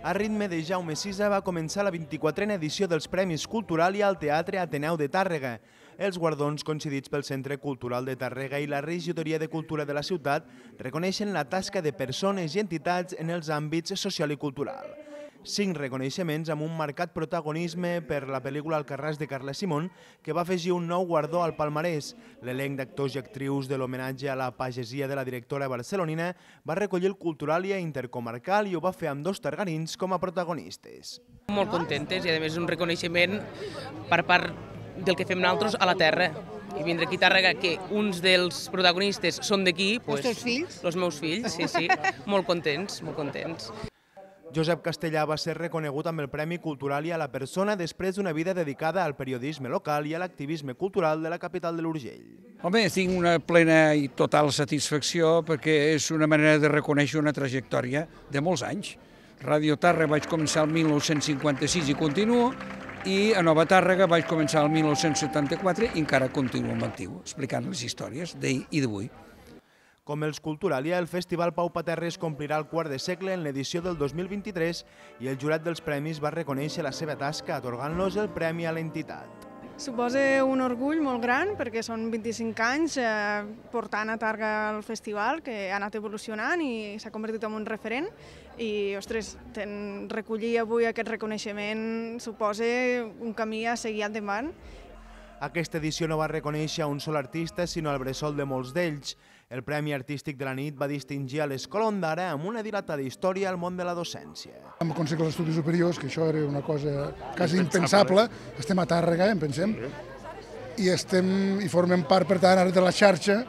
A ritme de Jaume Sisa va començar la 24a edició dels Premis Culturalia al Teatre Ateneu de Tàrrega. Els guardons concedits pel Centre Cultural de Tàrrega i la Regidoria de Cultura de la ciutat reconeixen la tasca de persones i entitats en els àmbits social i cultural. 5 reconeixements amb un marcat protagonisme per la pel·lícula Alcarràs de Carles Simón, que va afegir un nou guardó al palmarès. L'elenc d'actors i actrius de l'homenatge a la pagesia de la directora barcelonina va recollir el Culturalia intercomarcal i ho va fer amb 2 targarins com a protagonistes. Molt contentes i a més un reconeixement per part del que fem nosaltres a la terra. I vindre aquí a Tàrrega, que uns dels protagonistes són d'aquí... Els teus fills? Els meus fills, sí, molt contents, molt contents. Josep Castellà va ser reconegut amb el Premi Culturalia a la persona després d'una vida dedicada al periodisme local i a l'activisme cultural de la capital de l'Urgell. Home, tinc una plena i total satisfacció perquè és una manera de reconèixer una trajectòria de molts anys. Ràdio Tàrrega vaig començar el 1956 i continuo, i a Nova Tàrrega vaig començar el 1974 i encara continuo en actiu, explicant les històries d'ahir i d'avui. Com els Culturalia, el Festival Pau Paterres complirà el quart de segle en l'edició del 2023 i el jurat dels premis va reconèixer la seva tasca atorgant-los el premi a l'entitat. Suposa un orgull molt gran perquè són 25 anys portant a Tàrrega el festival, que ha anat evolucionant i s'ha convertit en un referent i, ostres, recollir avui aquest reconeixement suposa un camí a seguir endavant. Aquesta edició no va reconèixer a un sol artista, sinó al bressol de molts d'ells. El Premi Artístic de la nit va distingir a l'Escola Ondara amb una dilatada història al món de la docència. Hem aconseguit els estudis superiors, que això era una cosa quasi impensable. Estem a Tàrrega, en pensem, i formem part, per tant, ara de la xarxa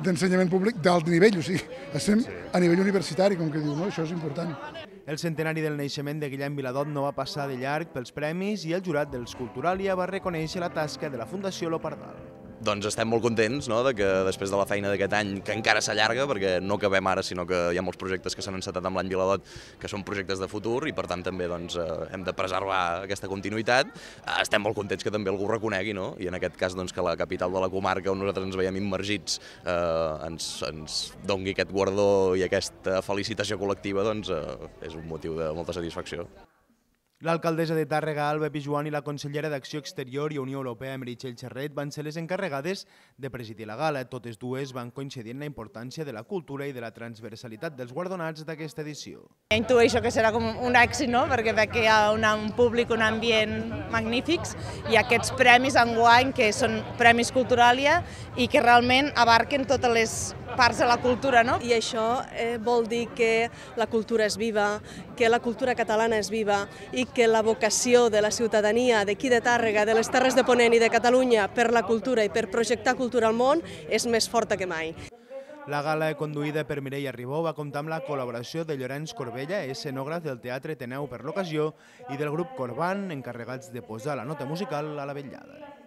d'ensenyament públic d'alt nivell, o sigui, estem a nivell universitari, com que diu, no? Això és important. El centenari del naixement de Guillem Viladot no va passar de llarg pels premis i el jurat dels Culturalia va reconèixer la tasca de la Fundació Lopardal. Doncs estem molt contents de que després de la feina d'aquest any, que encara s'allarga, perquè no acabem ara, sinó que hi ha molts projectes que s'han encetat amb l'any Viladot, que són projectes de futur i per tant també hem de preservar aquesta continuïtat. Estem molt contents que també algú ho reconegui, i en aquest cas que la capital de la comarca on nosaltres ens veiem immergits ens doni aquest guardó i aquesta felicitació col·lectiva, és un motiu de molta satisfacció. L'alcaldessa de Tàrrega, Alba Pijuan, i la consellera d'Acció Exterior i Unió Europea, Meritxell Xerret, van ser les encarregades de presidir la gala. Totes dues van coincidir en la importància de la cultura i de la transversalitat dels guardonats d'aquesta edició. Intueixo que serà com un èxit, perquè veig que hi ha un públic, un ambient magnífics, i aquests premis enguany, que són Premis Culturalia i que realment abarquen totes les parts de la cultura. I això vol dir que la cultura és viva, que la cultura catalana és viva i que la vocació de la ciutadania d'aquí de Tàrrega, de les Terres de Ponent i de Catalunya per la cultura i per projectar cultura al món és més forta que mai. La gala, conduïda per Mireia Ribó, va comptar amb la col·laboració de Llorenç Corbella, escenògraf del Teatre Ateneu per l'ocasió, i del grup Corban, encarregats de posar la nota musical a la vetllada.